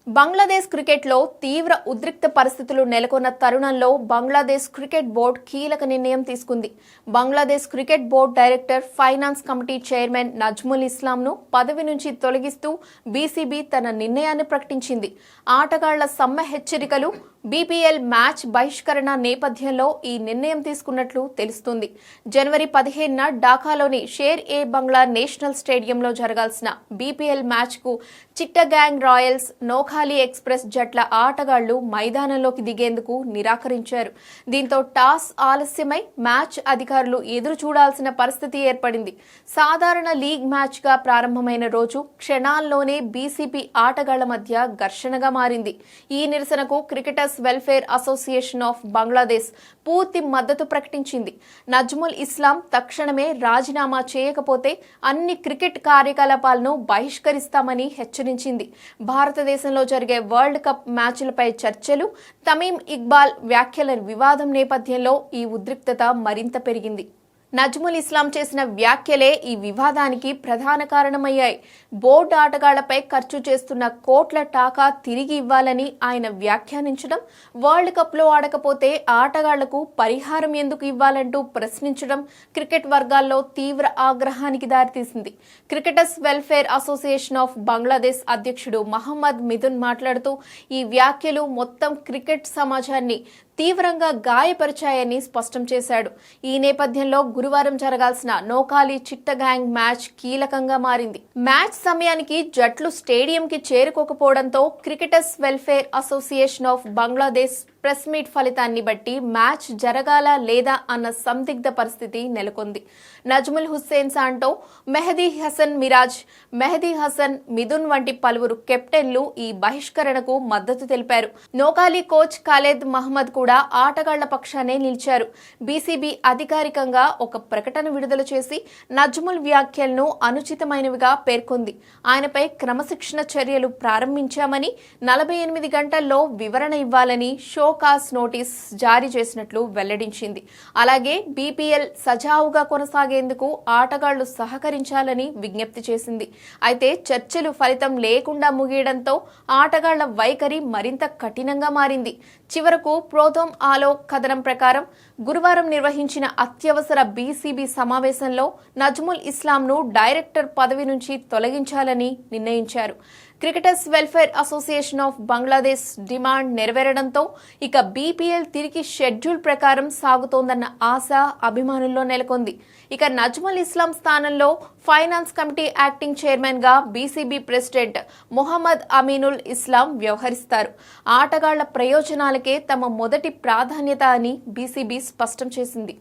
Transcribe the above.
బంగ్లాదేశ్ క్రికెట్లో తీవ్ర ఉద్రిక్త పరిస్థితులు నెలకొన్న తరుణంలో బంగ్లాదేశ్ క్రికెట్ బోర్డు కీలక నిర్ణయం తీసుకుంది. Bangladesh cricket board director, finance committee chairman Najmul ఇస్లాంను పదవి నుంచి తొలగిస్తూ బీసీబీ తన నిర్ణయాన్ని ప్రకటించింది. ఆటగాళ్ల సమ్మె హెచ్చరికలు, బీపీఎల్ మ్యాచ్ బహిష్కరణ నేపథ్యంలో ఈ నిర్ణయం తీసుకున్నట్లు తెలుస్తుంది. జనవరి 15న ఢాకాలోని షేర్-ఏ-బంగ్లా నేషనల్ స్టేడియంలో జరగాల్సిన బీపీఎల్ మ్యాచ్కు చిట్టగాంగ్ రాయల్స్, నోఖాలీ ఎక్స్ప్రెస్ జట్ల ఆటగాళ్లు మైదానంలోకి దిగేందుకు నిరాకరించారు. దీంతో టాస్ ఆలస్యమై మ్యాచ్ అధికారులు ఎదురు చూడాల్సిన పరిస్థితి ఏర్పడింది. సాధారణ లీగ్ మ్యాచ్గా ప్రారంభమైన రోజు క్షణాల్లోనే బీసీబీ ఆటగాళ్ల మధ్య ఘర్షణగా మారింది. ఈ నిరసనకు cricketers welfare association of Bangladesh పూర్తి మద్దతు ప్రకటించింది. నజ్ముల్ ఇస్లాం తక్షణమే రాజీనామా చేయకపోతే అన్ని క్రికెట్ కార్యకలాపాలను బహిష్కరిస్తామని హెచ్చరించింది. భారతదేశంలో జరిగే వరల్డ్ కప్ మ్యాచ్లపై చర్చలు, తమీమ్ ఇక్బాల్ వ్యాఖ్యల వివాదం నేపథ్యంలో ఈ ఉద్రిక్తత మరింత పెరిగింది. నజ్ముల్ ఇస్లాం చేసిన వ్యాఖ్యలే ఈ వివాదానికి ప్రధాన కారణమయ్యాయి. బోర్డు ఆటగాళ్లపై ఖర్చు చేస్తున్న కోట్ల టాకా తిరిగి ఇవ్వాలని ఆయన వ్యాఖ్యానించడం, వరల్డ్ కప్లో ఆడకపోతే ఆటగాళ్లకు పరిహారం ఎందుకు ఇవ్వాలంటూ ప్రశ్నించడం క్రికెట్ వర్గాల్లో తీవ్ర ఆగ్రహానికి దారితీసింది. Cricketers welfare association of Bangladesh అధ్యక్షుడు మహమ్మద్ మిథున్ మాట్లాడుతూ ఈ వ్యాఖ్యలు మొత్తం క్రికెట్ సమాజాన్ని తీవ్రంగా గాయపరిచాయని స్పష్టం చేశాడు. ఈ నేపథ్యంలో గురువారం జరగాల్సిన నోఖాలీ చిట్టగాంగ్ మ్యాచ్ కీలకంగా మారింది. మ్యాచ్ సమయానికి జట్లు స్టేడియంకి చేరుకోకపోవడంతో cricketers welfare association of Bangladesh press meet ఫలితాన్ని బట్టి మ్యాచ్ జరగాలా లేదా అన్న సందిగ్ధ పరిస్థితి నెలకొంది. నజ్ముల్ హుస్సేన్ సాంటో, మెహదీ హసన్ మిరాజ్, మెహదీ హసన్ మిథున్ వంటి పలువురు కెప్టెన్లు ఈ బహిష్కరణకు మద్దతు తెలిపారు. నోఖాలీ కోచ్ ఖాలేద్ మహ్మద్ కూడా ఆటగాళ్ల పక్షానే నిలిచారు. బీసీబీ అధికారికంగా ఒక ప్రకటన విడుదల చేసి నజ్ముల్ వ్యాఖ్యలను అనుచితమైనవిగా పేర్కొంది. ఆయనపై క్రమశిక్షణ చర్యలు ప్రారంభించామని, 48 గంటల్లో వివరణ ఇవ్వాలని షోకాస్ నోటీస్ జారీ చేసినట్లు వెల్లడించింది. అలాగే బీపీఎల్ సజావుగా కొనసాగేందుకు ఆటగాళ్లు సహకరించాలని విజ్ఞప్తి చేసింది. అయితే చర్చలు ఫలితం లేకుండా ముగియడంతో ఆటగాళ్ల వైఖరి మరింత కఠినంగా మారింది. చివరకు ప్రోథోమ్ ఆలో కథనం ప్రకారం గురువారం నిర్వహించిన అత్యవసర బీసీబీ సమావేశంలో నజ్ముల్ ఇస్లాంను డైరెక్టర్ పదవి నుంచి తొలగించాలని నిర్ణయించారు. Cricketers welfare association of Bangladesh demand నెరవేరడంతో ఇక బీపీఎల్ తిరిగి షెడ్యూల్ ప్రకారం సాగుతోందన్న ఆశ అభిమానుల్లో నెలకొంది. ఇక నజ్ముల్ ఇస్లాం స్థానంలో ఫైనాన్స్ కమిటీ యాక్టింగ్ చైర్మన్ గా బీసీబీ ప్రెసిడెంట్ మొహమ్మద్ అమీనుల్ ఇస్లాం వ్యవహరిస్తారు. ఆటగాళ్ల ప్రయోజనాలకే తమ మొదటి ప్రాధాన్యత అని బీసీబీ స్పష్టం చేసింది.